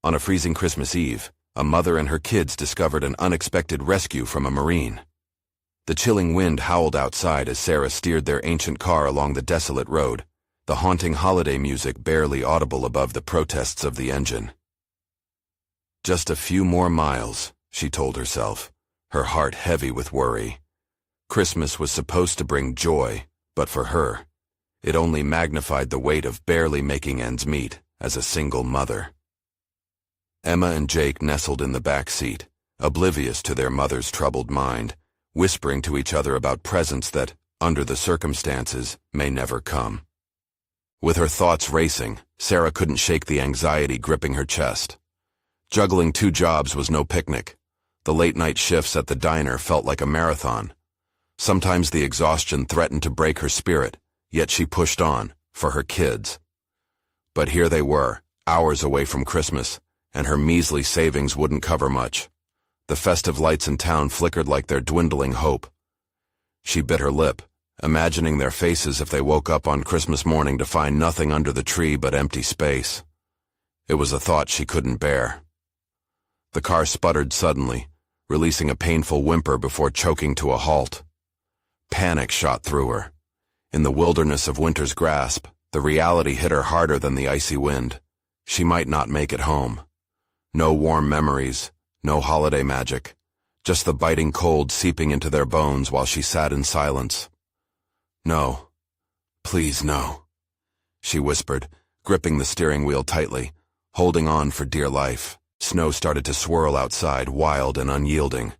On a freezing Christmas Eve, a mother and her kids discovered an unexpected rescue from a Marine. The chilling wind howled outside as Sarah steered their ancient car along the desolate road, the haunting holiday music barely audible above the protests of the engine. Just a few more miles, she told herself, her heart heavy with worry. Christmas was supposed to bring joy, but for her, it only magnified the weight of barely making ends meet as a single mother. Emma and Jake nestled in the back seat, oblivious to their mother's troubled mind, whispering to each other about presents that, under the circumstances, may never come. With her thoughts racing, Sarah couldn't shake the anxiety gripping her chest. Juggling 2 jobs was no picnic. The late-night shifts at the diner felt like a marathon. Sometimes the exhaustion threatened to break her spirit, yet she pushed on, for her kids. But here they were, hours away from Christmas, and her measly savings wouldn't cover much. The festive lights in town flickered like their dwindling hope. She bit her lip, imagining their faces if they woke up on Christmas morning to find nothing under the tree but empty space. It was a thought she couldn't bear. The car sputtered suddenly, releasing a painful whimper before choking to a halt. Panic shot through her. In the wilderness of winter's grasp, the reality hit her harder than the icy wind. She might not make it home. No warm memories, no holiday magic, just the biting cold seeping into their bones while she sat in silence. No. Please no, she whispered, gripping the steering wheel tightly, holding on for dear life. Snow started to swirl outside, wild and unyielding.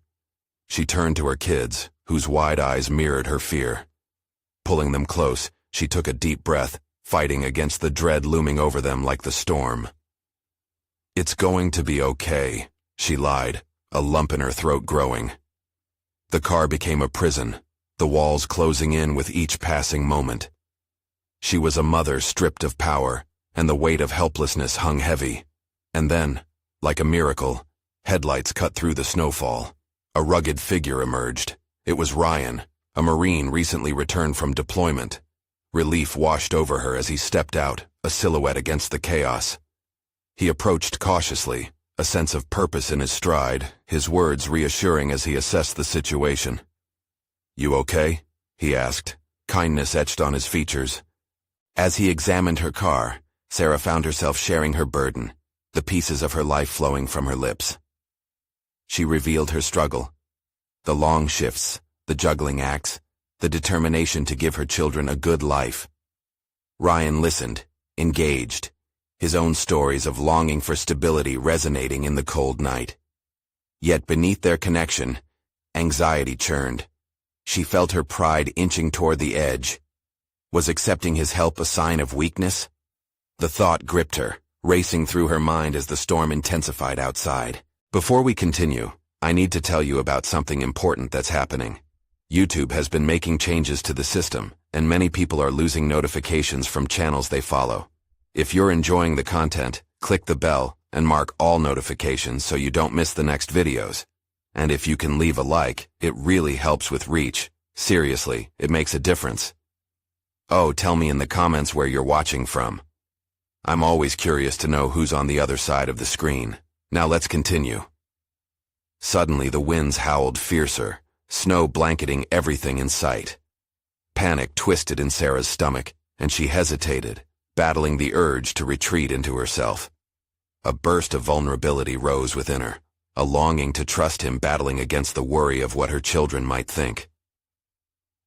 She turned to her kids, whose wide eyes mirrored her fear. Pulling them close, she took a deep breath, fighting against the dread looming over them like the storm. "It's going to be okay," she lied, a lump in her throat growing. The car became a prison, the walls closing in with each passing moment. She was a mother stripped of power, and the weight of helplessness hung heavy. And then, like a miracle, headlights cut through the snowfall. A rugged figure emerged. It was Ryan, a Marine recently returned from deployment. Relief washed over her as he stepped out, a silhouette against the chaos. He approached cautiously, a sense of purpose in his stride, his words reassuring as he assessed the situation. "You okay?" he asked, kindness etched on his features. As he examined her car, Sarah found herself sharing her burden, the pieces of her life flowing from her lips. She revealed her struggle. The long shifts, the juggling acts, the determination to give her children a good life. Ryan listened, engaged, his own stories of longing for stability resonating in the cold night. Yet beneath their connection, anxiety churned. She felt her pride inching toward the edge. Was accepting his help a sign of weakness? The thought gripped her, racing through her mind as the storm intensified outside. Before we continue, I need to tell you about something important that's happening. YouTube has been making changes to the system, and many people are losing notifications from channels they follow. If you're enjoying the content, click the bell and mark all notifications so you don't miss the next videos. And if you can leave a like, it really helps with reach. Seriously, it makes a difference. Oh, tell me in the comments where you're watching from. I'm always curious to know who's on the other side of the screen. Now let's continue. Suddenly the winds howled fiercer, snow blanketing everything in sight. Panic twisted in Sarah's stomach, and she hesitated, battling the urge to retreat into herself. A burst of vulnerability rose within her, a longing to trust him battling against the worry of what her children might think.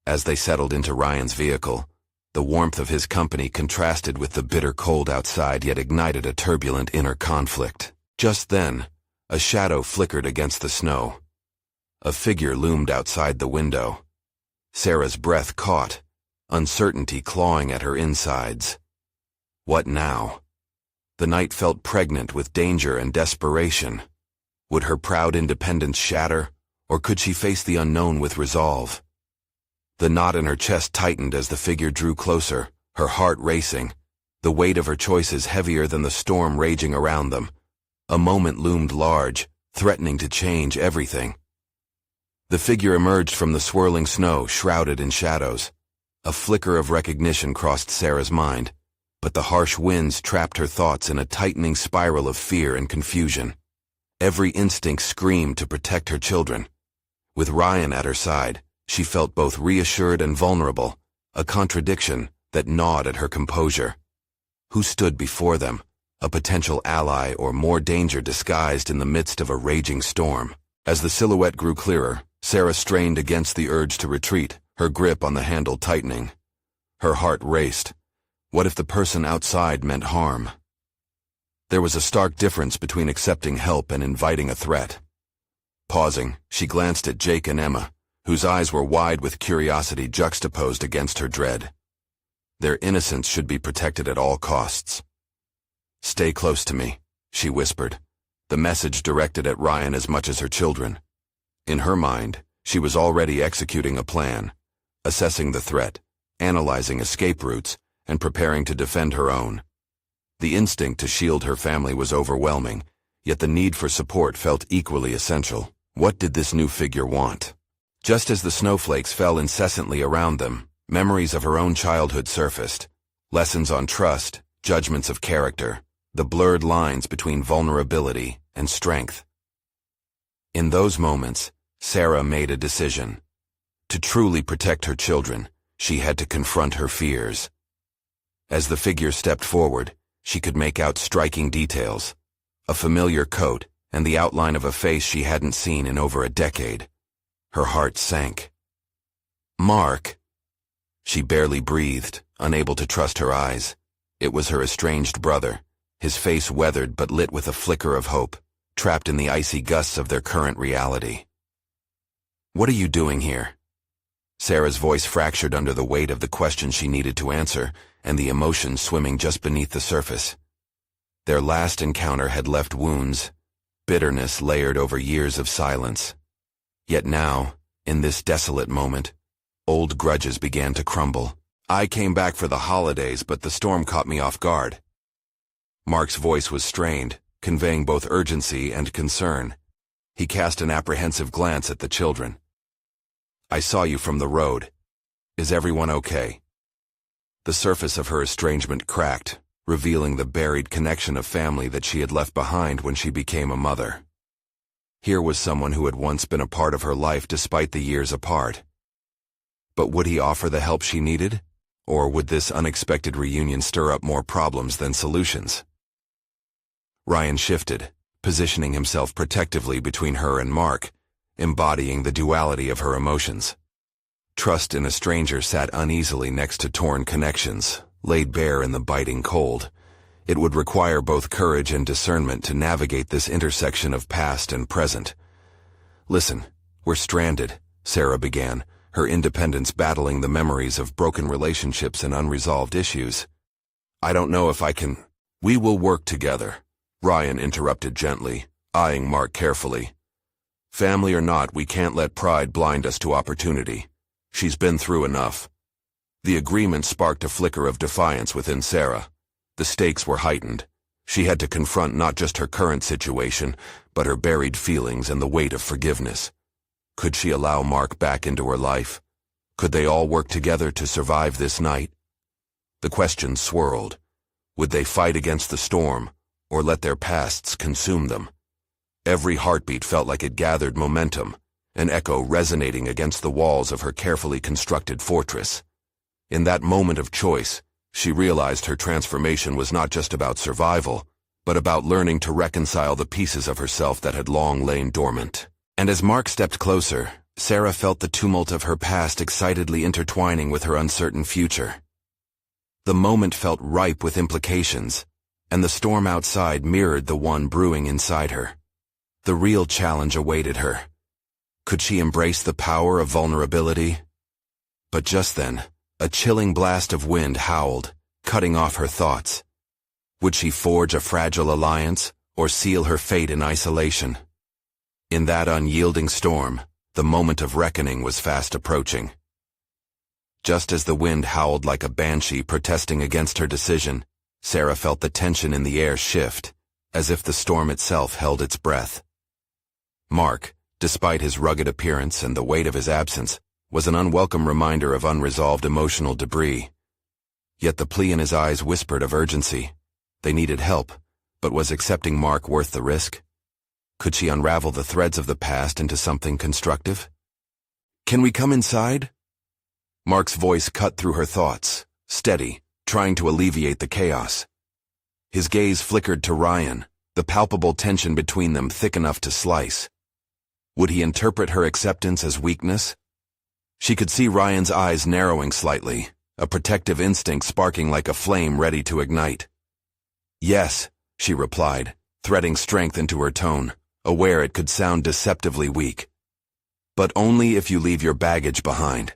As they settled into Ryan's vehicle, the warmth of his company contrasted with the bitter cold outside yet ignited a turbulent inner conflict. Just then, a shadow flickered against the snow. A figure loomed outside the window. Sarah's breath caught, uncertainty clawing at her insides. What now? The night felt pregnant with danger and desperation. Would her proud independence shatter, or could she face the unknown with resolve? The knot in her chest tightened as the figure drew closer, her heart racing, the weight of her choices heavier than the storm raging around them. A moment loomed large, threatening to change everything. The figure emerged from the swirling snow, shrouded in shadows. A flicker of recognition crossed Sarah's mind, but the harsh winds trapped her thoughts in a tightening spiral of fear and confusion. Every instinct screamed to protect her children. With Ryan at her side, she felt both reassured and vulnerable, a contradiction that gnawed at her composure. Who stood before them? A potential ally or more danger disguised in the midst of a raging storm? As the silhouette grew clearer, Sarah strained against the urge to retreat, her grip on the handle tightening. Her heart raced. What if the person outside meant harm? There was a stark difference between accepting help and inviting a threat. Pausing, she glanced at Jake and Emma, whose eyes were wide with curiosity juxtaposed against her dread. Their innocence should be protected at all costs. "Stay close to me," she whispered, the message directed at Ryan as much as her children. In her mind, she was already executing a plan, assessing the threat, analyzing escape routes, and preparing to defend her own. The instinct to shield her family was overwhelming, yet the need for support felt equally essential. What did this new figure want? Just as the snowflakes fell incessantly around them, memories of her own childhood surfaced. Lessons on trust, judgments of character, the blurred lines between vulnerability and strength. In those moments, Sarah made a decision. To truly protect her children, she had to confront her fears. As the figure stepped forward, she could make out striking details. A familiar coat and the outline of a face she hadn't seen in over a decade. Her heart sank. "Mark." She barely breathed, unable to trust her eyes. It was her estranged brother, his face weathered but lit with a flicker of hope, trapped in the icy gusts of their current reality. "What are you doing here?" Sarah's voice fractured under the weight of the question she needed to answer, and the emotions swimming just beneath the surface. Their last encounter had left wounds, bitterness layered over years of silence. Yet now, in this desolate moment, old grudges began to crumble. "I came back for the holidays, but the storm caught me off guard." Mark's voice was strained, conveying both urgency and concern. He cast an apprehensive glance at the children. "I saw you from the road. Is everyone okay?" The surface of her estrangement cracked, revealing the buried connection of family that she had left behind when she became a mother. Here was someone who had once been a part of her life despite the years apart. But would he offer the help she needed? Or would this unexpected reunion stir up more problems than solutions? Ryan shifted, positioning himself protectively between her and Mark, embodying the duality of her emotions. Trust in a stranger sat uneasily next to torn connections, laid bare in the biting cold. It would require both courage and discernment to navigate this intersection of past and present. "Listen, we're stranded," Sarah began, her independence battling the memories of broken relationships and unresolved issues. "I don't know if I can—" "We will work together," Ryan interrupted gently, eyeing Mark carefully. "Family or not, we can't let pride blind us to opportunity. She's been through enough." The agreement sparked a flicker of defiance within Sarah. The stakes were heightened. She had to confront not just her current situation, but her buried feelings and the weight of forgiveness. Could she allow Mark back into her life? Could they all work together to survive this night? The questions swirled. Would they fight against the storm, or let their pasts consume them? Every heartbeat felt like it gathered momentum, an echo resonating against the walls of her carefully constructed fortress. In that moment of choice, she realized her transformation was not just about survival, but about learning to reconcile the pieces of herself that had long lain dormant. And as Mark stepped closer, Sarah felt the tumult of her past excitedly intertwining with her uncertain future. The moment felt ripe with implications, and the storm outside mirrored the one brewing inside her. The real challenge awaited her. Could she embrace the power of vulnerability? But just then, a chilling blast of wind howled, cutting off her thoughts. Would she forge a fragile alliance, or seal her fate in isolation? In that unyielding storm, the moment of reckoning was fast approaching. Just as the wind howled like a banshee protesting against her decision, Sarah felt the tension in the air shift, as if the storm itself held its breath. Mark, despite his rugged appearance and the weight of his absence, was an unwelcome reminder of unresolved emotional debris. yet the plea in his eyes whispered of urgency. They needed help, but was accepting Mark worth the risk? Could she unravel the threads of the past into something constructive? "Can we come inside?" Mark's voice cut through her thoughts, steady, trying to alleviate the chaos. His gaze flickered to Ryan, the palpable tension between them thick enough to slice. Would he interpret her acceptance as weakness? She could see Ryan's eyes narrowing slightly, a protective instinct sparking like a flame ready to ignite. "Yes," she replied, threading strength into her tone, aware it could sound deceptively weak. "But only if you leave your baggage behind."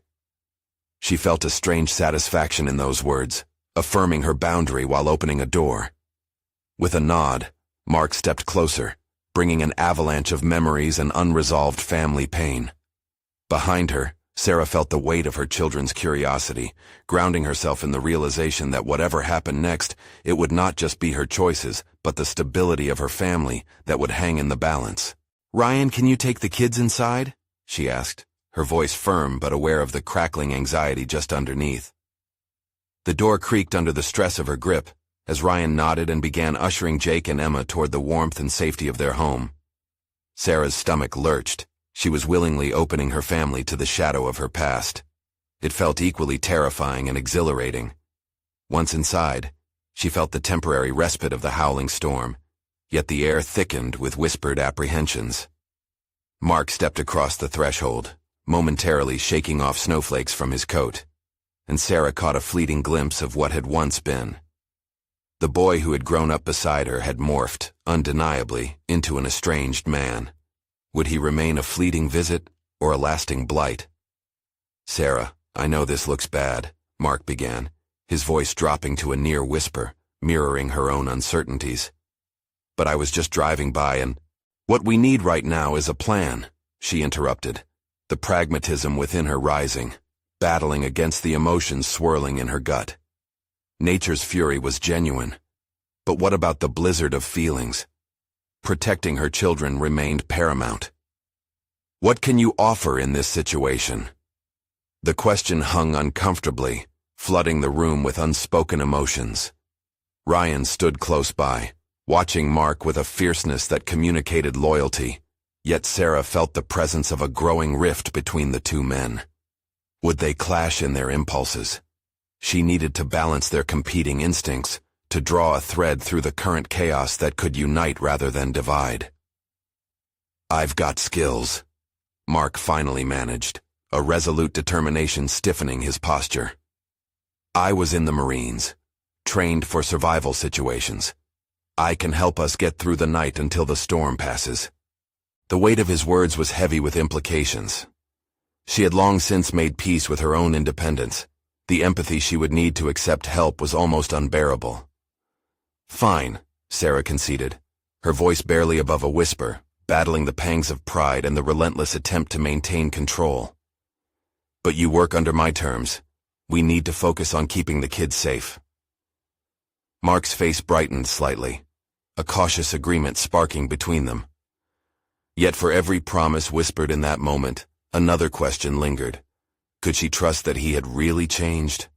She felt a strange satisfaction in those words, affirming her boundary while opening a door. With a nod, Mark stepped closer, bringing an avalanche of memories and unresolved family pain. Behind her, Sarah felt the weight of her children's curiosity, grounding herself in the realization that whatever happened next, it would not just be her choices, but the stability of her family that would hang in the balance. "Ryan, can you take the kids inside?" she asked, her voice firm but aware of the crackling anxiety just underneath. The door creaked under the stress of her grip, as Ryan nodded and began ushering Jake and Emma toward the warmth and safety of their home. Sarah's stomach lurched. She was willingly opening her family to the shadow of her past. It felt equally terrifying and exhilarating. Once inside, she felt the temporary respite of the howling storm, yet the air thickened with whispered apprehensions. Mark stepped across the threshold, momentarily shaking off snowflakes from his coat, and Sarah caught a fleeting glimpse of what had once been. The boy who had grown up beside her had morphed, undeniably, into an estranged man. Would he remain a fleeting visit or a lasting blight? "Sarah, I know this looks bad," Mark began, his voice dropping to a near whisper, mirroring her own uncertainties. "But I was just driving by and—" "What we need right now is a plan," she interrupted, the pragmatism within her rising, battling against the emotions swirling in her gut. Nature's fury was genuine, but what about the blizzard of feelings? Protecting her children remained paramount. "What can you offer in this situation?" The question hung uncomfortably, flooding the room with unspoken emotions. Ryan stood close by, watching Mark with a fierceness that communicated loyalty, yet Sarah felt the presence of a growing rift between the two men. Would they clash in their impulses? She needed to balance their competing instincts, to draw a thread through the current chaos that could unite rather than divide. "I've got skills," Mark finally managed, a resolute determination stiffening his posture. "I was in the Marines, trained for survival situations. I can help us get through the night until the storm passes." The weight of his words was heavy with implications. She had long since made peace with her own independence. The empathy she would need to accept help was almost unbearable. "Fine," Sarah conceded, her voice barely above a whisper, battling the pangs of pride and the relentless attempt to maintain control. "But you work under my terms. We need to focus on keeping the kids safe." Mark's face brightened slightly, a cautious agreement sparking between them. Yet for every promise whispered in that moment, another question lingered. Could she trust that he had really changed?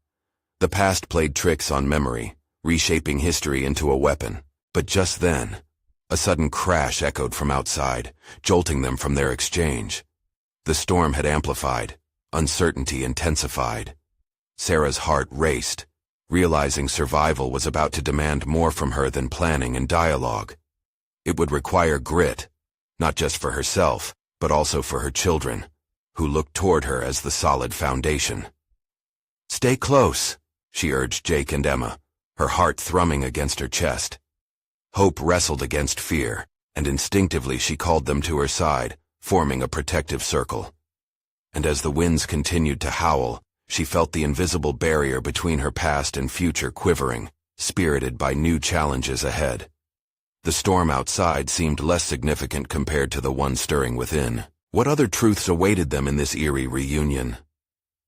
The past played tricks on memory, reshaping history into a weapon. But just then, a sudden crash echoed from outside, jolting them from their exchange. The storm had amplified, uncertainty intensified. Sarah's heart raced, realizing survival was about to demand more from her than planning and dialogue. It would require grit, not just for herself, but also for her children, who looked toward her as the solid foundation. "Stay close," she urged Jake and Emma, her heart thrumming against her chest. Hope wrestled against fear, and instinctively she called them to her side, forming a protective circle. And as the winds continued to howl, she felt the invisible barrier between her past and future quivering, spirited by new challenges ahead. The storm outside seemed less significant compared to the one stirring within. What other truths awaited them in this eerie reunion?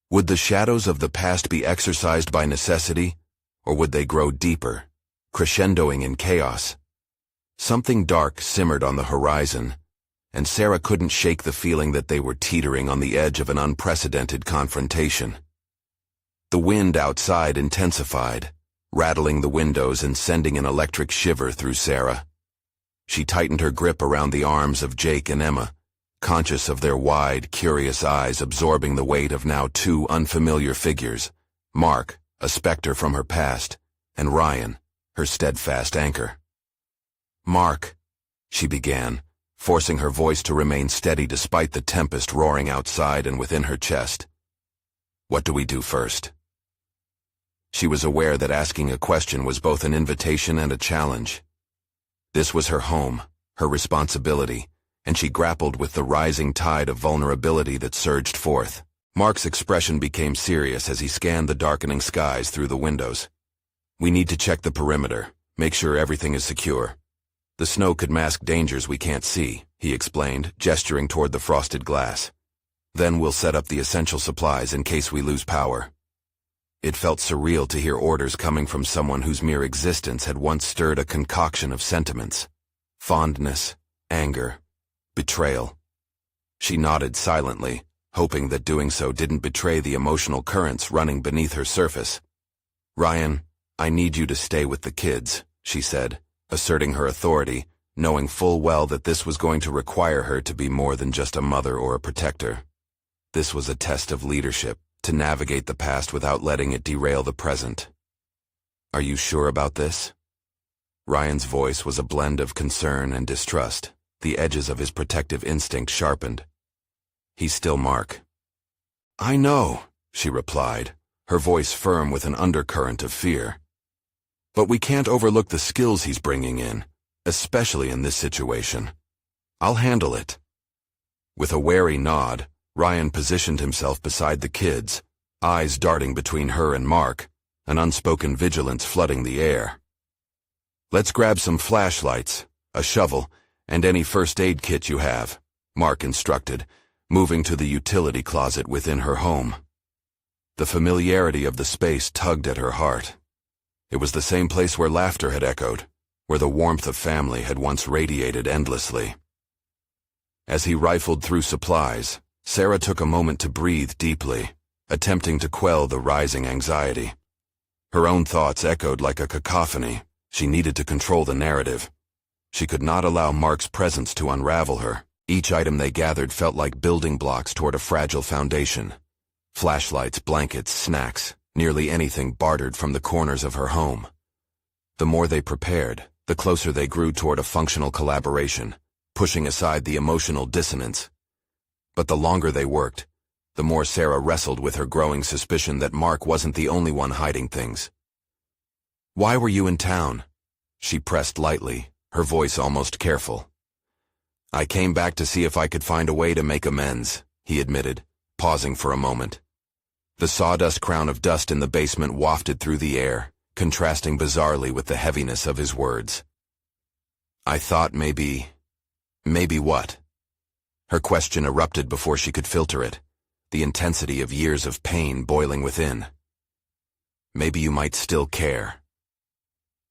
Would the shadows of the past be exorcised by necessity, or would they grow deeper, crescendoing in chaos? Something dark simmered on the horizon, and Sarah couldn't shake the feeling that they were teetering on the edge of an unprecedented confrontation. The wind outside intensified, rattling the windows and sending an electric shiver through Sarah. She tightened her grip around the arms of Jake and Emma, conscious of their wide, curious eyes absorbing the weight of now two unfamiliar figures, Mark, a specter from her past, and Ryan, her steadfast anchor. "Mark," she began, forcing her voice to remain steady despite the tempest roaring outside and within her chest. "What do we do first?" She was aware that asking a question was both an invitation and a challenge. This was her home, her responsibility, and she grappled with the rising tide of vulnerability that surged forth. Mark's expression became serious as he scanned the darkening skies through the windows. "We need to check the perimeter, make sure everything is secure. The snow could mask dangers we can't see," he explained, gesturing toward the frosted glass. "Then we'll set up the essential supplies in case we lose power." It felt surreal to hear orders coming from someone whose mere existence had once stirred a concoction of sentiments: fondness, anger, betrayal. She nodded silently, hoping that doing so didn't betray the emotional currents running beneath her surface. "Ryan, I need you to stay with the kids," she said, asserting her authority, knowing full well that this was going to require her to be more than just a mother or a protector. This was a test of leadership, to navigate the past without letting it derail the present. "Are you sure about this?" Ryan's voice was a blend of concern and distrust, the edges of his protective instinct sharpened. "He's still Mark." "I know," she replied, her voice firm with an undercurrent of fear. "But we can't overlook the skills he's bringing in, especially in this situation. I'll handle it." With a wary nod, Ryan positioned himself beside the kids, eyes darting between her and Mark, an unspoken vigilance flooding the air. "Let's grab some flashlights, a shovel, and any first aid kit you have," Mark instructed, moving to the utility closet within her home. The familiarity of the space tugged at her heart. It was the same place where laughter had echoed, where the warmth of family had once radiated endlessly. As he rifled through supplies, Sarah took a moment to breathe deeply, attempting to quell the rising anxiety. Her own thoughts echoed like a cacophony. She needed to control the narrative. She could not allow Mark's presence to unravel her. Each item they gathered felt like building blocks toward a fragile foundation. Flashlights, blankets, snacks, nearly anything bartered from the corners of her home. The more they prepared, the closer they grew toward a functional collaboration, pushing aside the emotional dissonance. But the longer they worked, the more Sarah wrestled with her growing suspicion that Mark wasn't the only one hiding things. "Why were you in town?" She pressed lightly, her voice almost careful. "I came back to see if I could find a way to make amends," he admitted, pausing for a moment. The sawdust crown of dust in the basement wafted through the air, contrasting bizarrely with the heaviness of his words. "I thought maybe what?" Her question erupted before she could filter it, the intensity of years of pain boiling within. "Maybe you might still care."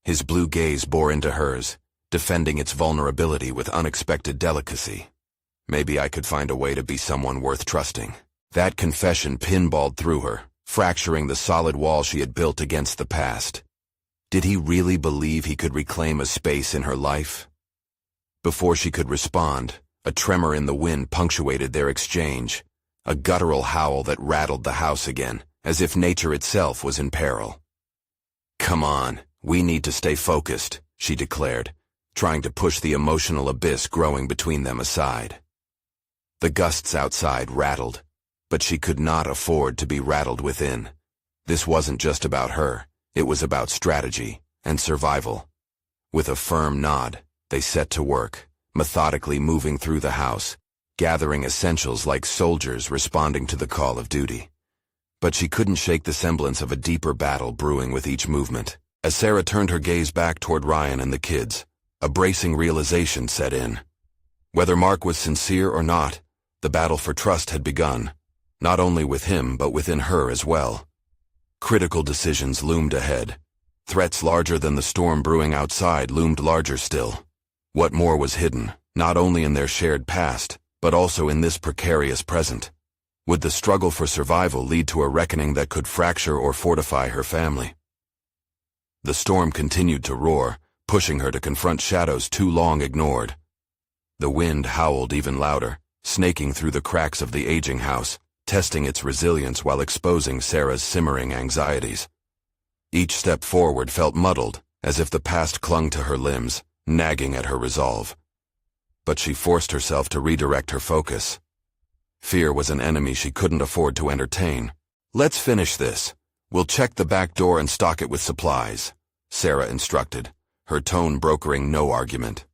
His blue gaze bore into hers, defending its vulnerability with unexpected delicacy. "Maybe I could find a way to be someone worth trusting." That confession pinballed through her, fracturing the solid wall she had built against the past. Did he really believe he could reclaim a space in her life? Before she could respond, a tremor in the wind punctuated their exchange, a guttural howl that rattled the house again, as if nature itself was in peril. "Come on, we need to stay focused," she declared, trying to push the emotional abyss growing between them aside. The gusts outside rattled, but she could not afford to be rattled within. This wasn't just about her, it was about strategy and survival. With a firm nod, they set to work, methodically moving through the house, gathering essentials like soldiers responding to the call of duty. But she couldn't shake the semblance of a deeper battle brewing with each movement. As Sarah turned her gaze back toward Ryan and the kids, a bracing realization set in. Whether Mark was sincere or not, the battle for trust had begun, not only with him but within her as well. Critical decisions loomed ahead. Threats larger than the storm brewing outside loomed larger still. What more was hidden, not only in their shared past, but also in this precarious present? Would the struggle for survival lead to a reckoning that could fracture or fortify her family? The storm continued to roar, pushing her to confront shadows too long ignored. The wind howled even louder, snaking through the cracks of the aging house, testing its resilience while exposing Sarah's simmering anxieties. Each step forward felt muddled, as if the past clung to her limbs, nagging at her resolve. But she forced herself to redirect her focus. Fear was an enemy she couldn't afford to entertain. "Let's finish this. We'll check the back door and stock it with supplies," Sarah instructed, her tone brokering no argument.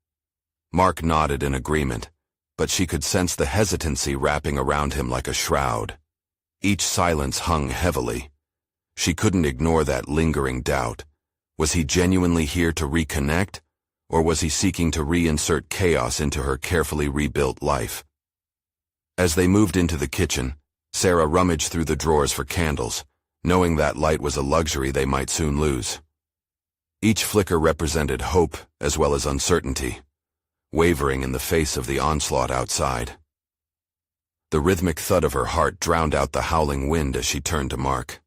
Mark nodded in agreement, but she could sense the hesitancy wrapping around him like a shroud. Each silence hung heavily. She couldn't ignore that lingering doubt. Was he genuinely here to reconnect, or was he seeking to reinsert chaos into her carefully rebuilt life? As they moved into the kitchen, Sarah rummaged through the drawers for candles, knowing that light was a luxury they might soon lose. Each flicker represented hope as well as uncertainty, wavering in the face of the onslaught outside. The rhythmic thud of her heart drowned out the howling wind as she turned to Mark.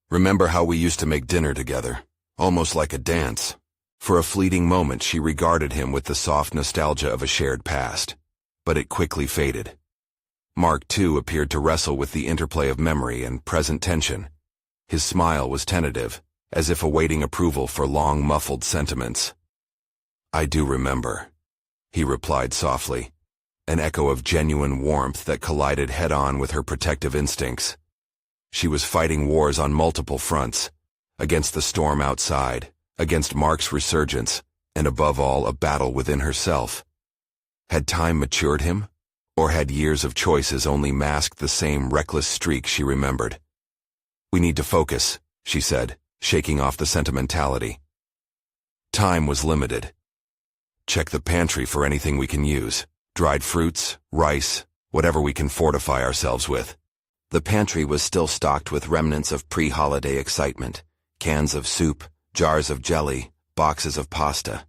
"Remember how we used to make dinner together, almost like a dance?" For a fleeting moment she regarded him with the soft nostalgia of a shared past, but it quickly faded. Mark, too, appeared to wrestle with the interplay of memory and present tension. His smile was tentative, as if awaiting approval for long, muffled sentiments. "I do remember," he replied softly, an echo of genuine warmth that collided head-on with her protective instincts. She was fighting wars on multiple fronts, against the storm outside, against Mark's resurgence, and above all, a battle within herself. Had time matured him, or had years of choices only masked the same reckless streak she remembered? "We need to focus," she said, shaking off the sentimentality. Time was limited. "Check the pantry for anything we can use. Dried fruits, rice, whatever we can fortify ourselves with." The pantry was still stocked with remnants of pre-holiday excitement, cans of soup, jars of jelly, boxes of pasta.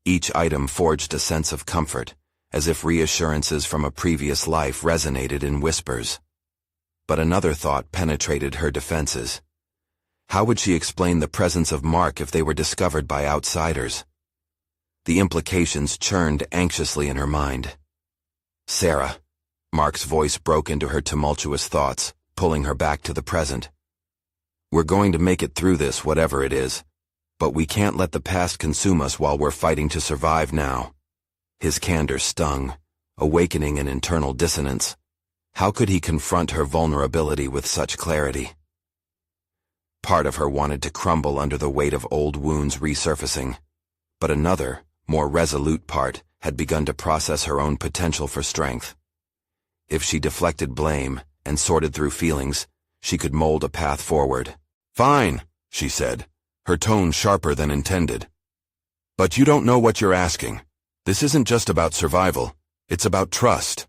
Each item forged a sense of comfort, as if reassurances from a previous life resonated in whispers. But another thought penetrated her defenses. How would she explain the presence of Mark if they were discovered by outsiders? The implications churned anxiously in her mind. "Sarah," Mark's voice broke into her tumultuous thoughts, pulling her back to the present. "We're going to make it through this, whatever it is, but we can't let the past consume us while we're fighting to survive now." His candor stung, awakening an internal dissonance. How could he confront her vulnerability with such clarity? Part of her wanted to crumble under the weight of old wounds resurfacing, but another, more resolute part had begun to process her own potential for strength. If she deflected blame and sorted through feelings, she could mold a path forward. "Fine," she said, her tone sharper than intended. "But you don't know what you're asking. This isn't just about survival, it's about trust."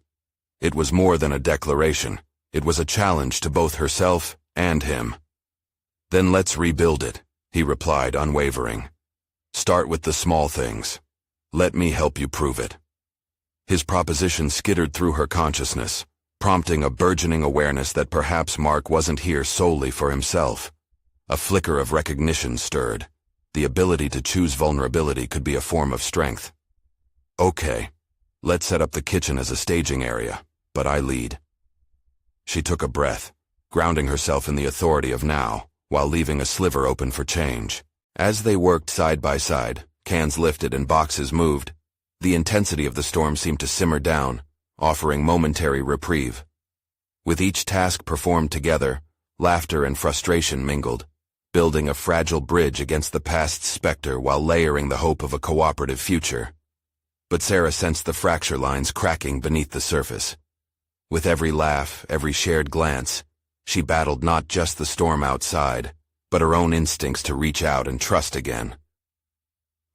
It was more than a declaration. It was a challenge to both herself and him. "Then let's rebuild it," he replied, unwavering. "Start with the small things. Let me help you prove it." His proposition skittered through her consciousness, prompting a burgeoning awareness that perhaps Mark wasn't here solely for himself. A flicker of recognition stirred. The ability to choose vulnerability could be a form of strength. "Okay, let's set up the kitchen as a staging area, but I lead." She took a breath, grounding herself in the authority of now, while leaving a sliver open for change. As they worked side by side, cans lifted and boxes moved, the intensity of the storm seemed to simmer down, offering momentary reprieve. With each task performed together, laughter and frustration mingled, building a fragile bridge against the past's specter while layering the hope of a cooperative future. But Sarah sensed the fracture lines cracking beneath the surface. With every laugh, every shared glance, she battled not just the storm outside, but her own instincts to reach out and trust again.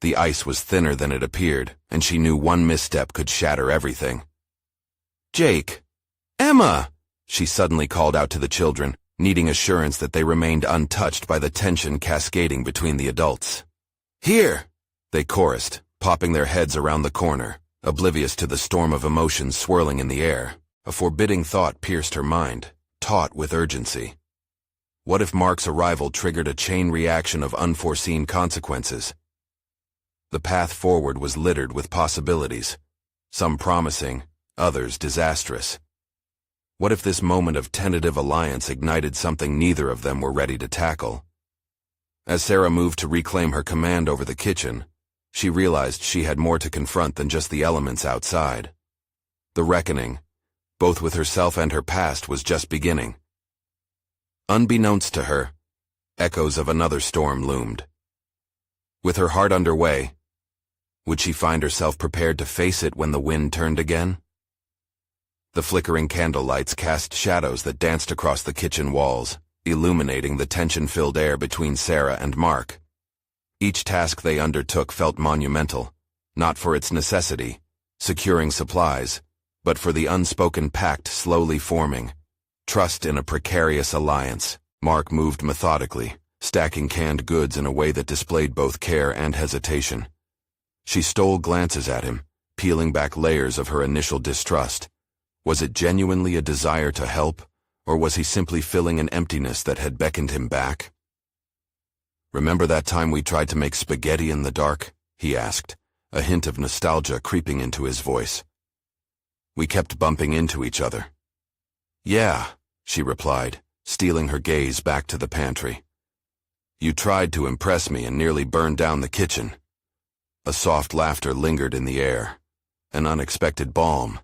The ice was thinner than it appeared, and she knew one misstep could shatter everything. "Jake! Emma!" she suddenly called out to the children, needing assurance that they remained untouched by the tension cascading between the adults. "Here!" they chorused, popping their heads around the corner, oblivious to the storm of emotions swirling in the air. A forbidding thought pierced her mind, taut with urgency. What if Mark's arrival triggered a chain reaction of unforeseen consequences? The path forward was littered with possibilities, some promising, others disastrous. What if this moment of tentative alliance ignited something neither of them were ready to tackle? As Sarah moved to reclaim her command over the kitchen, she realized she had more to confront than just the elements outside. The reckoning, both with herself and her past, was just beginning. Unbeknownst to her, echoes of another storm loomed. With her heart underway, would she find herself prepared to face it when the wind turned again? The flickering candlelights cast shadows that danced across the kitchen walls, illuminating the tension-filled air between Sarah and Mark. Each task they undertook felt monumental, not for its necessity, securing supplies, but for the unspoken pact slowly forming, trust in a precarious alliance. Mark moved methodically, stacking canned goods in a way that displayed both care and hesitation. She stole glances at him, peeling back layers of her initial distrust. Was it genuinely a desire to help, or was he simply filling an emptiness that had beckoned him back? "Remember that time we tried to make spaghetti in the dark?" he asked, a hint of nostalgia creeping into his voice. "We kept bumping into each other." "Yeah," she replied, stealing her gaze back to the pantry. "You tried to impress me and nearly burned down the kitchen." A soft laughter lingered in the air, an unexpected balm.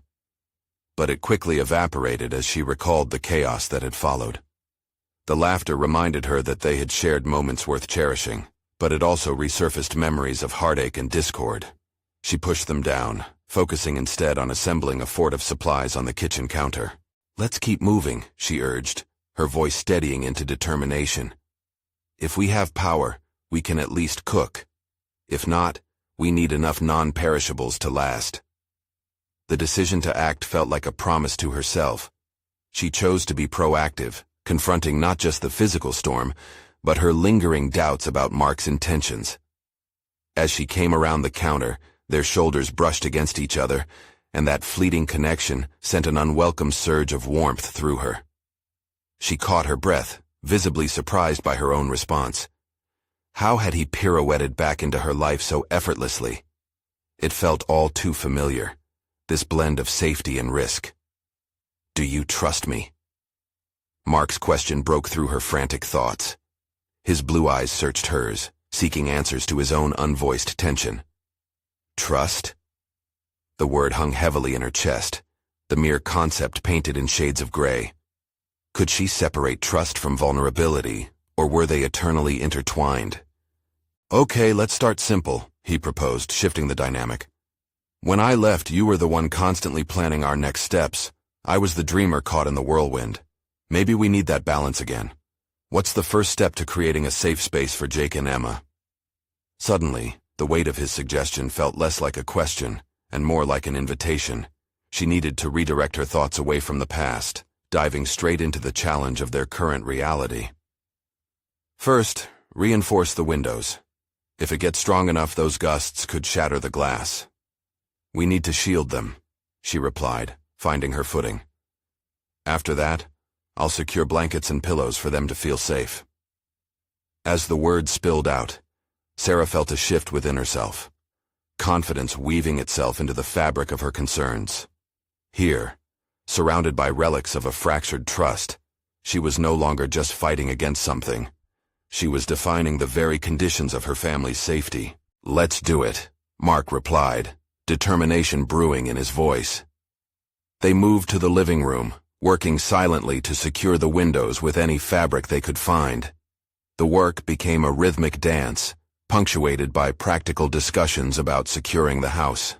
But it quickly evaporated as she recalled the chaos that had followed. The laughter reminded her that they had shared moments worth cherishing, but it also resurfaced memories of heartache and discord. She pushed them down, focusing instead on assembling a fort of supplies on the kitchen counter. "Let's keep moving," she urged, her voice steadying into determination. "If we have power, we can at least cook. If not, we need enough non-perishables to last." The decision to act felt like a promise to herself. She chose to be proactive, confronting not just the physical storm, but her lingering doubts about Mark's intentions. As she came around the counter, their shoulders brushed against each other, and that fleeting connection sent an unwelcome surge of warmth through her. She caught her breath, visibly surprised by her own response. How had he pirouetted back into her life so effortlessly? It felt all too familiar, this blend of safety and risk. "Do you trust me?" Mark's question broke through her frantic thoughts. His blue eyes searched hers, seeking answers to his own unvoiced tension. Trust? The word hung heavily in her chest, the mere concept painted in shades of gray. Could she separate trust from vulnerability, or were they eternally intertwined? "Okay, let's start simple," he proposed, shifting the dynamic. "When I left, you were the one constantly planning our next steps. I was the dreamer caught in the whirlwind. Maybe we need that balance again. What's the first step to creating a safe space for Jake and Emma?" Suddenly, the weight of his suggestion felt less like a question and more like an invitation. She needed to redirect her thoughts away from the past, diving straight into the challenge of their current reality. "First, reinforce the windows. If it gets strong enough, those gusts could shatter the glass." "We need to shield them," she replied, finding her footing. "After that, I'll secure blankets and pillows for them to feel safe." As the words spilled out, Sarah felt a shift within herself, confidence weaving itself into the fabric of her concerns. Here, surrounded by relics of a fractured trust, she was no longer just fighting against something. She was defining the very conditions of her family's safety. "Let's do it," Mark replied, determination brewing in his voice. They moved to the living room, working silently to secure the windows with any fabric they could find. The work became a rhythmic dance, punctuated by practical discussions about securing the house.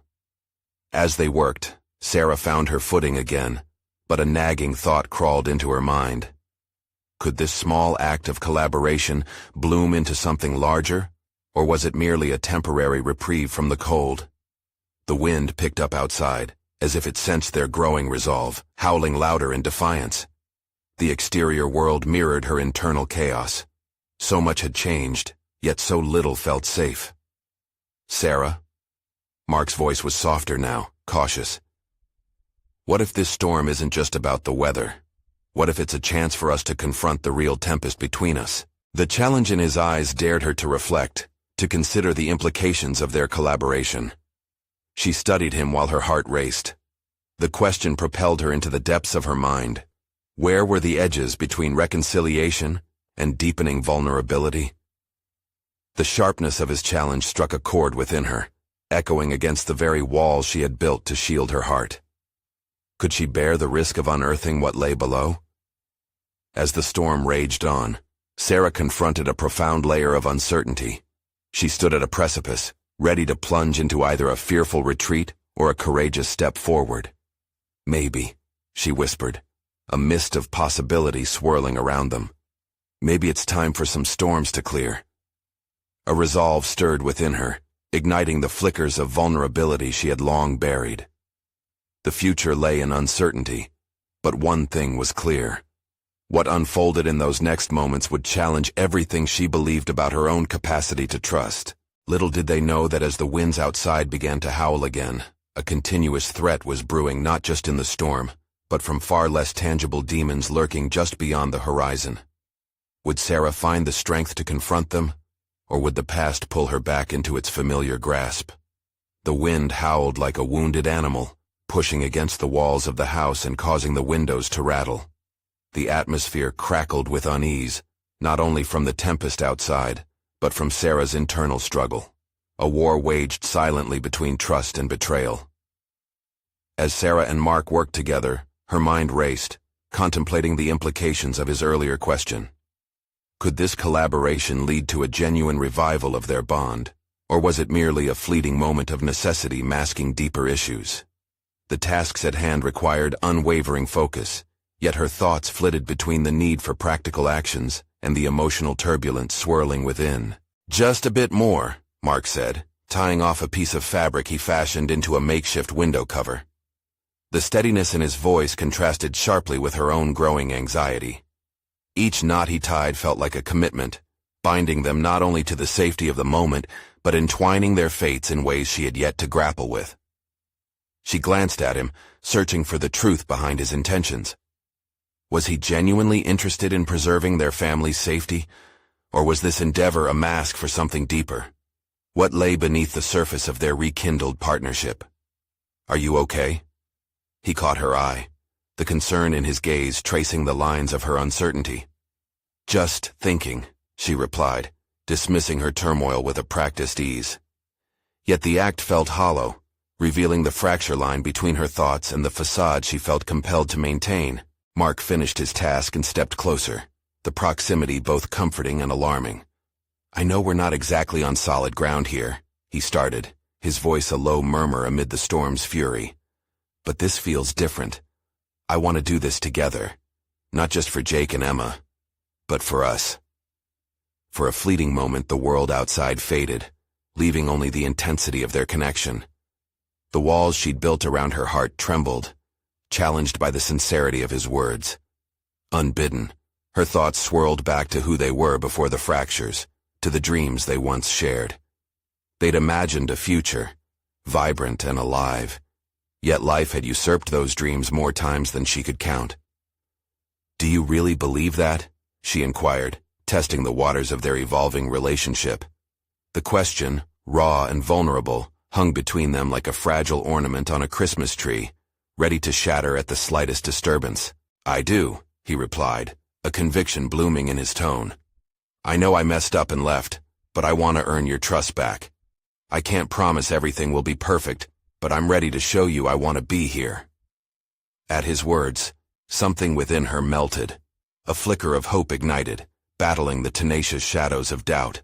As they worked, Sarah found her footing again, but a nagging thought crawled into her mind. Could this small act of collaboration bloom into something larger, or was it merely a temporary reprieve from the cold? The wind picked up outside, as if it sensed their growing resolve, howling louder in defiance. The exterior world mirrored her internal chaos. So much had changed, yet so little felt safe. "Sarah?" Mark's voice was softer now, cautious. What if this storm isn't just about the weather? What if it's a chance for us to confront the real tempest between us? The challenge in his eyes dared her to reflect, to consider the implications of their collaboration. She studied him while her heart raced. The question propelled her into the depths of her mind. Where were the edges between reconciliation and deepening vulnerability? The sharpness of his challenge struck a chord within her, echoing against the very walls she had built to shield her heart. Could she bear the risk of unearthing what lay below? As the storm raged on, Sarah confronted a profound layer of uncertainty. She stood at a precipice, ready to plunge into either a fearful retreat or a courageous step forward. Maybe, she whispered, a mist of possibility swirling around them. Maybe it's time for some storms to clear. A resolve stirred within her, igniting the flickers of vulnerability she had long buried. The future lay in uncertainty, but one thing was clear. What unfolded in those next moments would challenge everything she believed about her own capacity to trust. Little did they know that as the winds outside began to howl again, a continuous threat was brewing not just in the storm, but from far less tangible demons lurking just beyond the horizon. Would Sarah find the strength to confront them, or would the past pull her back into its familiar grasp? The wind howled like a wounded animal, pushing against the walls of the house and causing the windows to rattle. The atmosphere crackled with unease, not only from the tempest outside, but from Sarah's internal struggle. A war waged silently between trust and betrayal. As Sarah and Mark worked together, her mind raced, contemplating the implications of his earlier question. Could this collaboration lead to a genuine revival of their bond, or was it merely a fleeting moment of necessity masking deeper issues? The tasks at hand required unwavering focus, yet her thoughts flitted between the need for practical actions and the emotional turbulence swirling within. Just a bit more, Mark said, tying off a piece of fabric he fashioned into a makeshift window cover. The steadiness in his voice contrasted sharply with her own growing anxiety. Each knot he tied felt like a commitment, binding them not only to the safety of the moment, but entwining their fates in ways she had yet to grapple with. She glanced at him, searching for the truth behind his intentions. Was he genuinely interested in preserving their family's safety, or was this endeavor a mask for something deeper? What lay beneath the surface of their rekindled partnership? Are you okay? He caught her eye, the concern in his gaze tracing the lines of her uncertainty. Just thinking, she replied, dismissing her turmoil with a practiced ease. Yet the act felt hollow, revealing the fracture line between her thoughts and the facade she felt compelled to maintain. Mark finished his task and stepped closer, the proximity both comforting and alarming. I know we're not exactly on solid ground here, he started, his voice a low murmur amid the storm's fury. But this feels different. I want to do this together, not just for Jake and Emma, but for us. For a fleeting moment the world outside faded, leaving only the intensity of their connection. The walls she'd built around her heart trembled, challenged by the sincerity of his words. Unbidden, her thoughts swirled back to who they were before the fractures, to the dreams they once shared. They'd imagined a future, vibrant and alive, yet life had usurped those dreams more times than she could count. Do you really believe that? She inquired, testing the waters of their evolving relationship. The question, raw and vulnerable, hung between them like a fragile ornament on a Christmas tree, ready to shatter at the slightest disturbance. I do, he replied, a conviction blooming in his tone. I know I messed up and left, but I want to earn your trust back. I can't promise everything will be perfect, but I'm ready to show you I want to be here. At his words, something within her melted. A flicker of hope ignited, battling the tenacious shadows of doubt.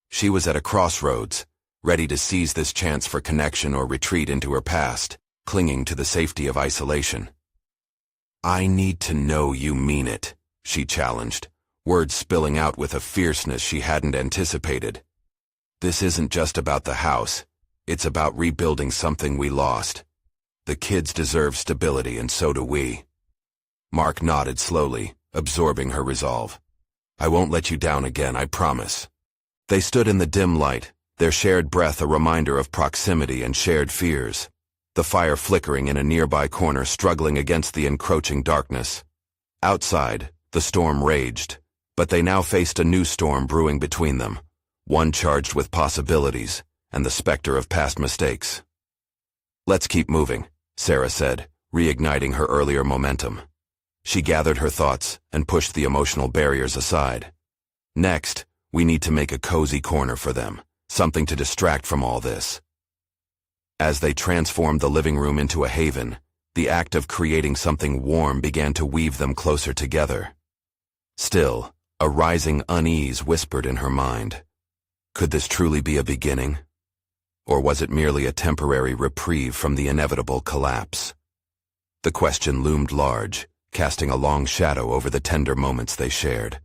She was at a crossroads, ready to seize this chance for connection or retreat into her past, clinging to the safety of isolation. I need to know you mean it, she challenged, words spilling out with a fierceness she hadn't anticipated. This isn't just about the house, it's about rebuilding something we lost. The kids deserve stability and so do we. Mark nodded slowly, absorbing her resolve. I won't let you down again, I promise. They stood in the dim light, their shared breath a reminder of proximity and shared fears. the fire flickering in a nearby corner, struggling against the encroaching darkness. Outside, the storm raged, but they now faced a new storm brewing between them, one charged with possibilities and the specter of past mistakes. "Let's keep moving," Sarah said, reigniting her earlier momentum. She gathered her thoughts and pushed the emotional barriers aside. "Next, we need to make a cozy corner for them, something to distract from all this." As they transformed the living room into a haven, the act of creating something warm began to weave them closer together. Still, a rising unease whispered in her mind. Could this truly be a beginning? Or was it merely a temporary reprieve from the inevitable collapse? The question loomed large, casting a long shadow over the tender moments they shared.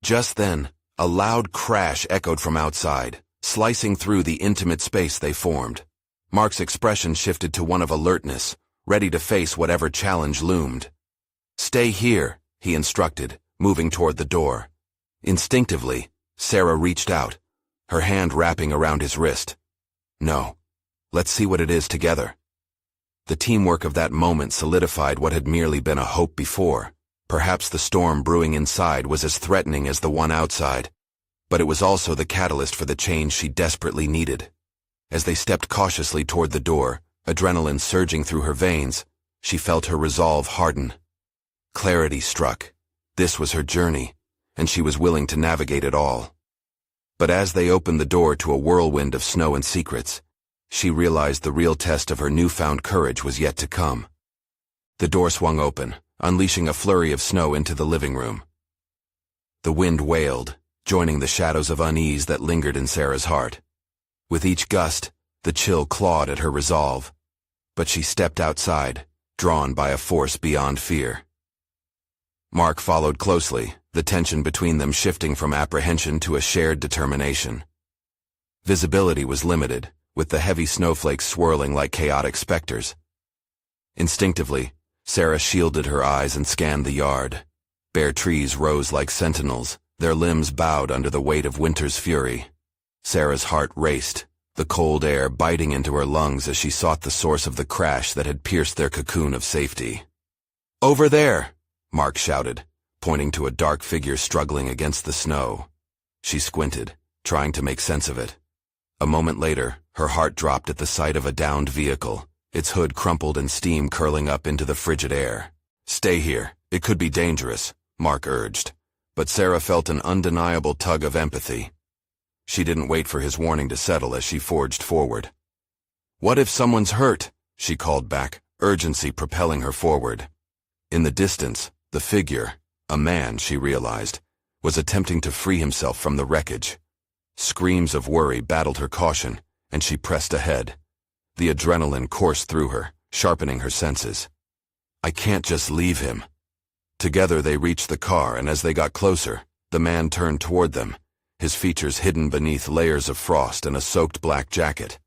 Just then, a loud crash echoed from outside, slicing through the intimate space they formed. Mark's expression shifted to one of alertness, ready to face whatever challenge loomed. "Stay here," he instructed, moving toward the door. Instinctively, Sarah reached out, her hand wrapping around his wrist. "No. Let's see what it is together." The teamwork of that moment solidified what had merely been a hope before. Perhaps the storm brewing inside was as threatening as the one outside, but it was also the catalyst for the change she desperately needed. As they stepped cautiously toward the door, adrenaline surging through her veins, she felt her resolve harden. Clarity struck. This was her journey, and she was willing to navigate it all. But as they opened the door to a whirlwind of snow and secrets, she realized the real test of her newfound courage was yet to come. The door swung open, unleashing a flurry of snow into the living room. The wind wailed, joining the shadows of unease that lingered in Sarah's heart. With each gust, the chill clawed at her resolve, but she stepped outside, drawn by a force beyond fear. Mark followed closely, the tension between them shifting from apprehension to a shared determination. Visibility was limited, with the heavy snowflakes swirling like chaotic specters. Instinctively, Sarah shielded her eyes and scanned the yard. Bare trees rose like sentinels, their limbs bowed under the weight of winter's fury. Sarah's heart raced, the cold air biting into her lungs as she sought the source of the crash that had pierced their cocoon of safety. "Over there!" Mark shouted, pointing to a dark figure struggling against the snow. She squinted, trying to make sense of it. A moment later, her heart dropped at the sight of a downed vehicle, its hood crumpled and steam curling up into the frigid air. "Stay here. It could be dangerous," Mark urged, but Sarah felt an undeniable tug of empathy. She didn't wait for his warning to settle as she forged forward. "What if someone's hurt?" she called back, urgency propelling her forward. In the distance, the figure, a man she realized, was attempting to free himself from the wreckage. Screams of worry battled her caution, and she pressed ahead. The adrenaline coursed through her, sharpening her senses. "I can't just leave him." Together they reached the car, and as they got closer, the man turned toward them, his features hidden beneath layers of frost and a soaked black jacket.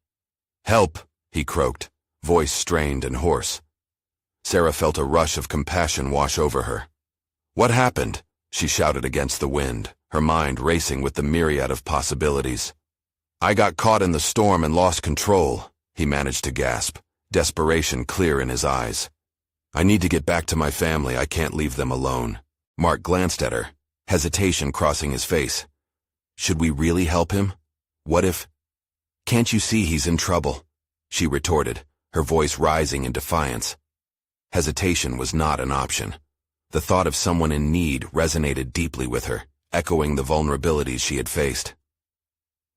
"Help!" he croaked, voice strained and hoarse. Sarah felt a rush of compassion wash over her. "What happened?" she shouted against the wind, her mind racing with the myriad of possibilities. "I got caught in the storm and lost control," he managed to gasp, desperation clear in his eyes. "I need to get back to my family. I can't leave them alone." Mark glanced at her, hesitation crossing his face. "Should we really help him? What if—" "Can't you see he's in trouble?" she retorted, her voice rising in defiance. Hesitation was not an option. The thought of someone in need resonated deeply with her, echoing the vulnerabilities she had faced.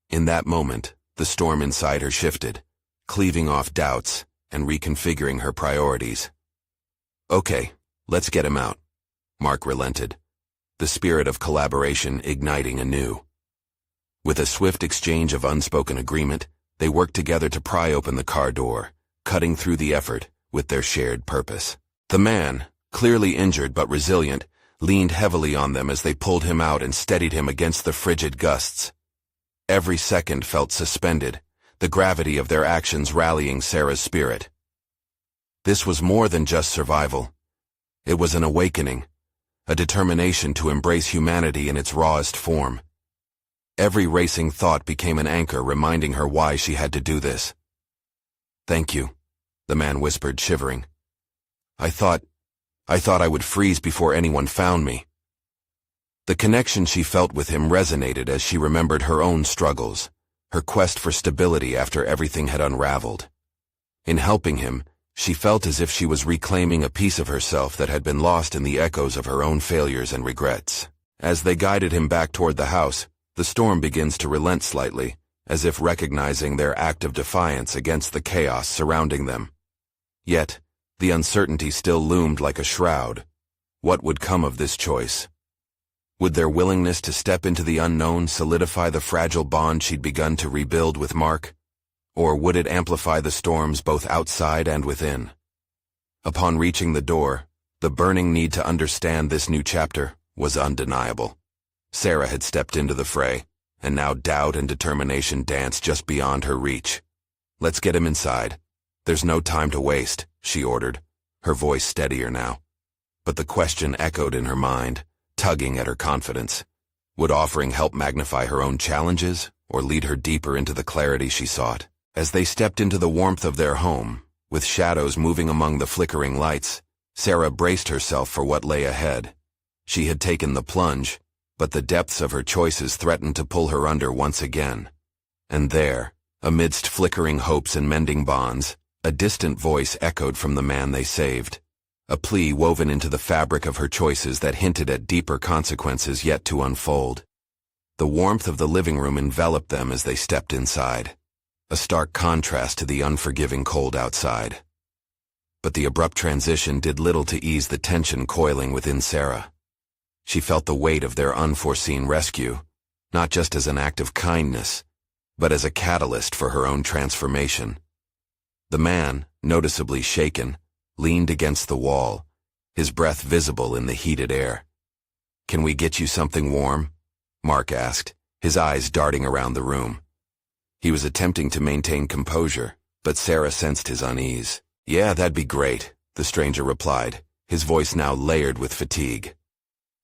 In that moment, the storm inside her shifted, cleaving off doubts and reconfiguring her priorities. "Okay, let's get him out," Mark relented, the spirit of collaboration igniting anew. With a swift exchange of unspoken agreement, they worked together to pry open the car door, cutting through the effort with their shared purpose. The man, clearly injured but resilient, leaned heavily on them as they pulled him out and steadied him against the frigid gusts. Every second felt suspended, the gravity of their actions rallying Sarah's spirit. This was more than just survival. It was an awakening, a determination to embrace humanity in its rawest form. Every racing thought became an anchor reminding her why she had to do this. "Thank you," the man whispered, shivering. I thought I would freeze before anyone found me. The connection she felt with him resonated as she remembered her own struggles, her quest for stability after everything had unraveled. In helping him, she felt as if she was reclaiming a piece of herself that had been lost in the echoes of her own failures and regrets. As they guided him back toward the house, the storm begins to relent slightly, as if recognizing their act of defiance against the chaos surrounding them. Yet, the uncertainty still loomed like a shroud. What would come of this choice? Would their willingness to step into the unknown solidify the fragile bond she'd begun to rebuild with Mark? Or would it amplify the storms both outside and within? Upon reaching the door, the burning need to understand this new chapter was undeniable. Sarah had stepped into the fray, and now doubt and determination danced just beyond her reach. Let's get him inside. There's no time to waste, she ordered, her voice steadier now. But the question echoed in her mind, tugging at her confidence. Would offering help magnify her own challenges, or lead her deeper into the clarity she sought? As they stepped into the warmth of their home, with shadows moving among the flickering lights, Sarah braced herself for what lay ahead. She had taken the plunge, but the depths of her choices threatened to pull her under once again. And there, amidst flickering hopes and mending bonds, a distant voice echoed from the man they saved, a plea woven into the fabric of her choices that hinted at deeper consequences yet to unfold. The warmth of the living room enveloped them as they stepped inside, a stark contrast to the unforgiving cold outside. But the abrupt transition did little to ease the tension coiling within Sarah. She felt the weight of their unforeseen rescue, not just as an act of kindness, but as a catalyst for her own transformation. The man, noticeably shaken, leaned against the wall, his breath visible in the heated air. "Can we get you something warm?" Mark asked, his eyes darting around the room. He was attempting to maintain composure, but Sarah sensed his unease. "Yeah, that'd be great," the stranger replied, his voice now layered with fatigue.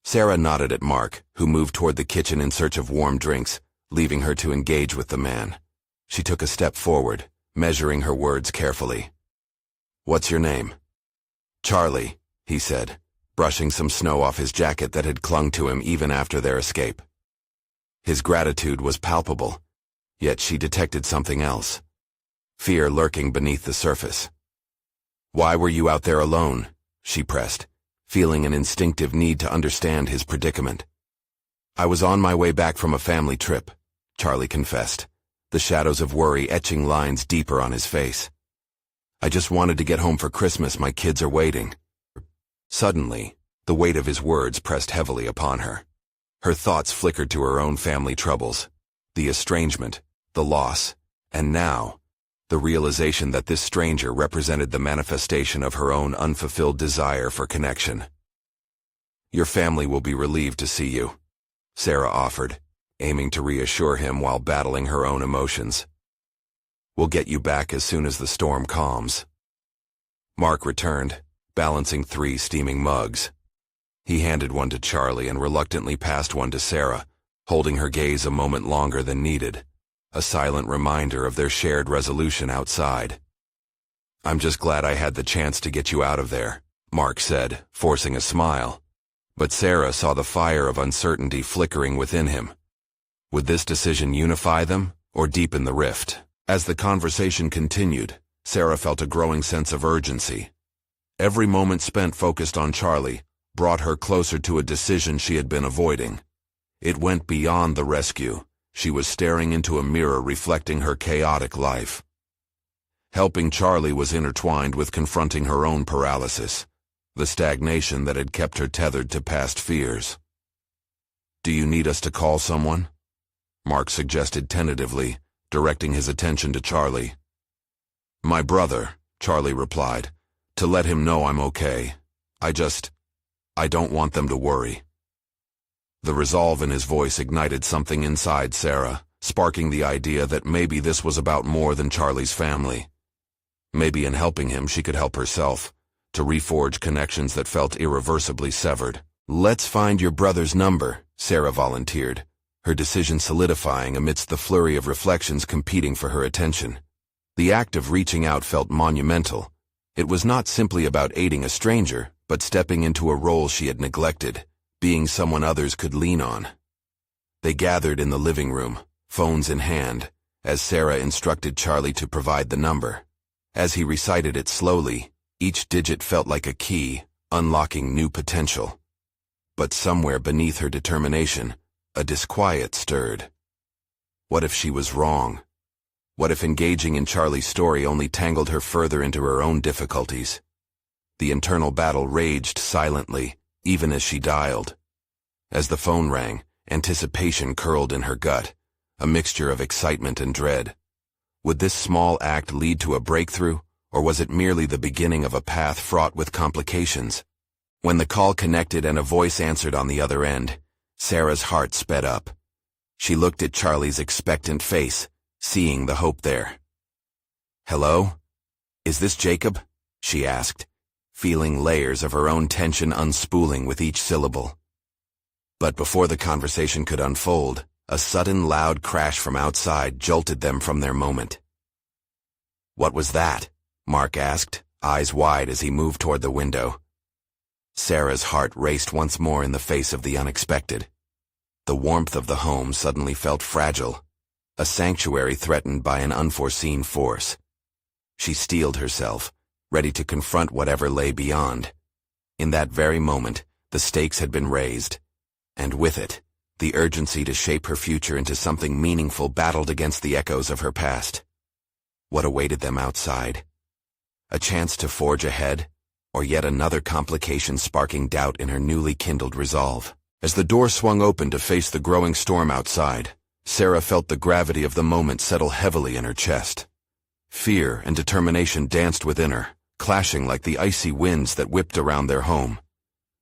Sarah nodded at Mark, who moved toward the kitchen in search of warm drinks, leaving her to engage with the man. She took a step forward, measuring her words carefully. "What's your name?" "Charlie," he said, brushing some snow off his jacket that had clung to him even after their escape. His gratitude was palpable, yet she detected something else, fear lurking beneath the surface. "Why were you out there alone?" she pressed, feeling an instinctive need to understand his predicament. "I was on my way back from a family trip," Charlie confessed, the shadows of worry etching lines deeper on his face. "I just wanted to get home for Christmas. My kids are waiting." Suddenly, the weight of his words pressed heavily upon her. Her thoughts flickered to her own family troubles, the estrangement, the loss, and now, the realization that this stranger represented the manifestation of her own unfulfilled desire for connection. "Your family will be relieved to see you," Sarah offered, aiming to reassure him while battling her own emotions. "We'll get you back as soon as the storm calms." Mark returned, balancing 3 steaming mugs. He handed one to Charlie and reluctantly passed one to Sarah, holding her gaze a moment longer than needed, a silent reminder of their shared resolution outside. "I'm just glad I had the chance to get you out of there," Mark said, forcing a smile. But Sarah saw the fire of uncertainty flickering within him. Would this decision unify them, or deepen the rift? As the conversation continued, Sarah felt a growing sense of urgency. Every moment spent focused on Charlie brought her closer to a decision she had been avoiding. It went beyond the rescue. She was staring into a mirror reflecting her chaotic life. Helping Charlie was intertwined with confronting her own paralysis, the stagnation that had kept her tethered to past fears. "Do you need us to call someone?" Mark suggested tentatively, directing his attention to Charlie. "My brother," Charlie replied, "to let him know I'm okay. I don't want them to worry." The resolve in his voice ignited something inside Sarah, sparking the idea that maybe this was about more than Charlie's family. Maybe in helping him she could help herself, to reforge connections that felt irreversibly severed. "Let's find your brother's number," Sarah volunteered, her decision solidifying amidst the flurry of reflections competing for her attention. The act of reaching out felt monumental, It was not simply about aiding a stranger, but stepping into a role she had neglected, being someone others could lean on. They gathered in the living room, phones in hand, as Sarah instructed Charlie to provide the number. As he recited it slowly, each digit felt like a key, unlocking new potential. But somewhere beneath her determination, a disquiet stirred. What if she was wrong? What if engaging in Charlie's story only tangled her further into her own difficulties? The internal battle raged silently, even as she dialed. As the phone rang, anticipation curled in her gut, a mixture of excitement and dread. Would this small act lead to a breakthrough, or was it merely the beginning of a path fraught with complications? When the call connected and a voice answered on the other end, Sarah's heart sped up. She looked at Charlie's expectant face, seeing the hope there. "Hello? Is this Jacob?" she asked, feeling layers of her own tension unspooling with each syllable. But before the conversation could unfold, a sudden loud crash from outside jolted them from their moment. "What was that?" Mark asked, eyes wide as he moved toward the window. Sarah's heart raced once more in the face of the unexpected. The warmth of the home suddenly felt fragile, a sanctuary threatened by an unforeseen force. She steeled herself, ready to confront whatever lay beyond. In that very moment, the stakes had been raised, and with it, the urgency to shape her future into something meaningful battled against the echoes of her past. What awaited them outside? A chance to forge ahead, or yet another complication sparking doubt in her newly kindled resolve? As the door swung open to face the growing storm outside, Sarah felt the gravity of the moment settle heavily in her chest. Fear and determination danced within her, clashing like the icy winds that whipped around their home.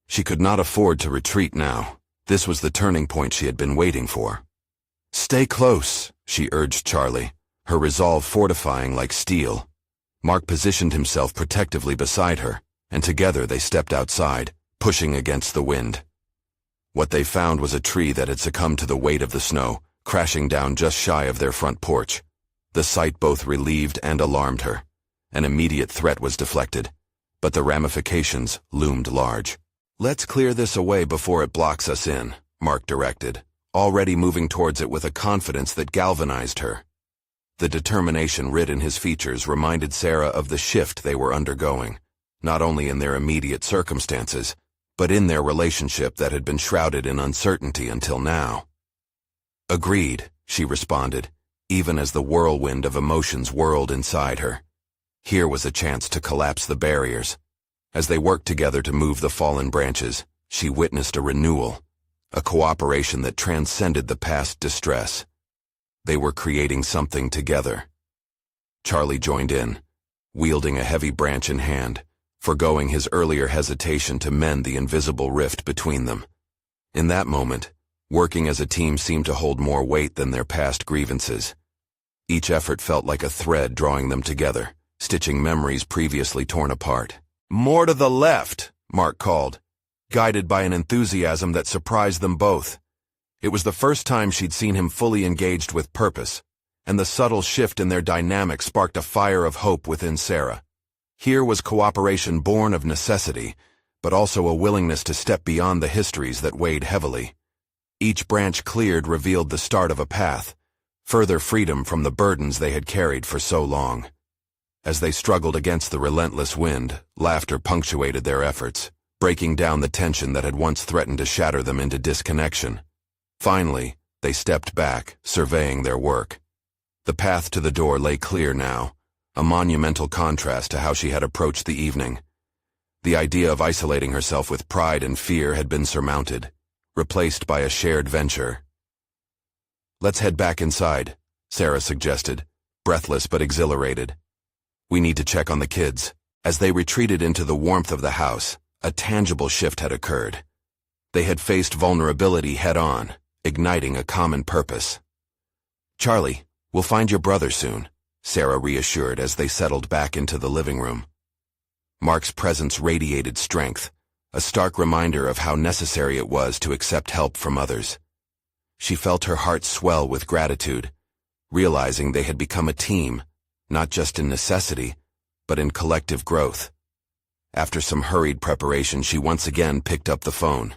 She could not afford to retreat now. This was the turning point she had been waiting for. "Stay close," she urged Charlie, her resolve fortifying like steel. Mark positioned himself protectively beside her, and together they stepped outside, pushing against the wind. What they found was a tree that had succumbed to the weight of the snow, crashing down just shy of their front porch. The sight both relieved and alarmed her. An immediate threat was deflected, but the ramifications loomed large. "Let's clear this away before it blocks us in," Mark directed, already moving towards it with a confidence that galvanized her. The determination writ in his features reminded Sarah of the shift they were undergoing, not only in their immediate circumstances, but in their relationship that had been shrouded in uncertainty until now. "Agreed," she responded, even as the whirlwind of emotions whirled inside her. Here was a chance to collapse the barriers. As they worked together to move the fallen branches, she witnessed a renewal, a cooperation that transcended the past distress. They were creating something together. Charlie joined in, wielding a heavy branch in hand, forgoing his earlier hesitation to mend the invisible rift between them. In that moment, working as a team seemed to hold more weight than their past grievances. Each effort felt like a thread drawing them together, stitching memories previously torn apart. "More to the left," Mark called, guided by an enthusiasm that surprised them both. It was the first time she'd seen him fully engaged with purpose, and the subtle shift in their dynamic sparked a fire of hope within Sarah. Here was cooperation born of necessity, but also a willingness to step beyond the histories that weighed heavily. Each branch cleared revealed the start of a path, further freedom from the burdens they had carried for so long. As they struggled against the relentless wind, laughter punctuated their efforts, breaking down the tension that had once threatened to shatter them into disconnection. Finally, they stepped back, surveying their work. The path to the door lay clear now, a monumental contrast to how she had approached the evening. The idea of isolating herself with pride and fear had been surmounted, replaced by a shared venture. "Let's head back inside," Sarah suggested, breathless but exhilarated. "We need to check on the kids." As they retreated into the warmth of the house, a tangible shift had occurred. They had faced vulnerability head-on, igniting a common purpose. "Charlie, we'll find your brother soon," Sarah reassured as they settled back into the living room. Mark's presence radiated strength, a stark reminder of how necessary it was to accept help from others. She felt her heart swell with gratitude, realizing they had become a team, not just in necessity, but in collective growth. After some hurried preparation, she once again picked up the phone.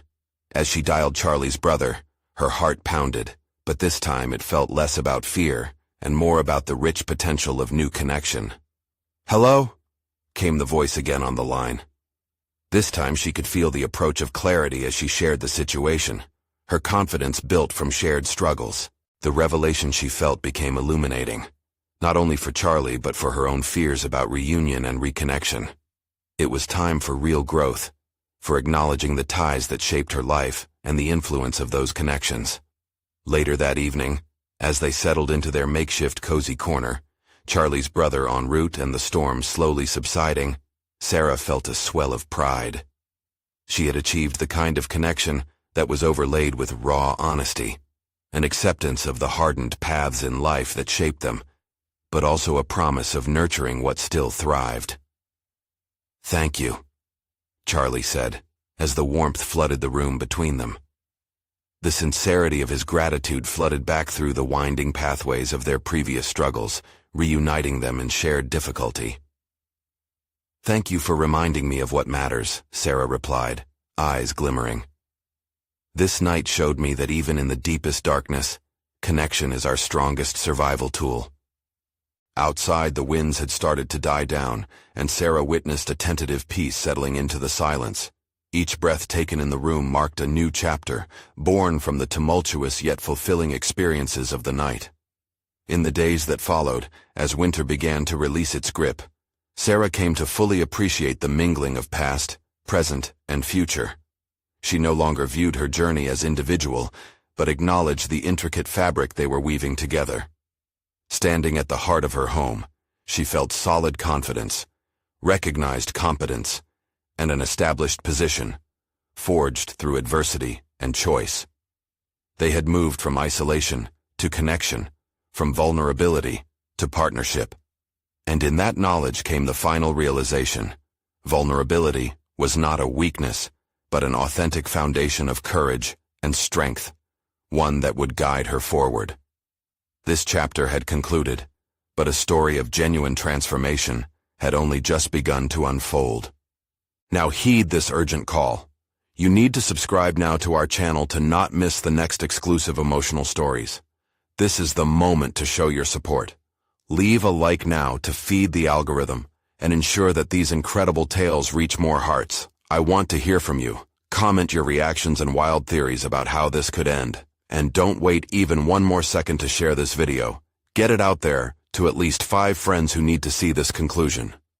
As she dialed Charlie's brother, her heart pounded, but this time it felt less about fear and more about the rich potential of new connection. "Hello?" came the voice again on the line. This time she could feel the approach of clarity as she shared the situation. Her confidence built from shared struggles. The revelation she felt became illuminating, not only for Charlie but for her own fears about reunion and reconnection. It was time for real growth, for acknowledging the ties that shaped her life and the influence of those connections. Later that evening, as they settled into their makeshift cozy corner, Charlie's brother en route and the storm slowly subsiding, Sarah felt a swell of pride. She had achieved the kind of connection that was overlaid with raw honesty, an acceptance of the hardened paths in life that shaped them, but also a promise of nurturing what still thrived. "Thank you," Charlie said, as the warmth flooded the room between them. The sincerity of his gratitude flooded back through the winding pathways of their previous struggles, reuniting them in shared difficulty. "Thank you for reminding me of what matters," Sarah replied, eyes glimmering. "This night showed me that even in the deepest darkness, connection is our strongest survival tool." Outside, the winds had started to die down, and Sarah witnessed a tentative peace settling into the silence. Each breath taken in the room marked a new chapter, born from the tumultuous yet fulfilling experiences of the night. In the days that followed, as winter began to release its grip, Sarah came to fully appreciate the mingling of past, present, and future. She no longer viewed her journey as individual, but acknowledged the intricate fabric they were weaving together. Standing at the heart of her home, she felt solid confidence, recognized competence, and an established position, forged through adversity and choice. They had moved from isolation to connection, from vulnerability to partnership. And in that knowledge came the final realization: vulnerability was not a weakness, but an authentic foundation of courage and strength, one that would guide her forward. This chapter had concluded, but a story of genuine transformation had only just begun to unfold. Now heed this urgent call. You need to subscribe now to our channel to not miss the next exclusive emotional stories. This is the moment to show your support. Leave a like now to feed the algorithm and ensure that these incredible tales reach more hearts. I want to hear from you. Comment your reactions and wild theories about how this could end. And don't wait even one more second to share this video. Get it out there to at least 5 friends who need to see this conclusion.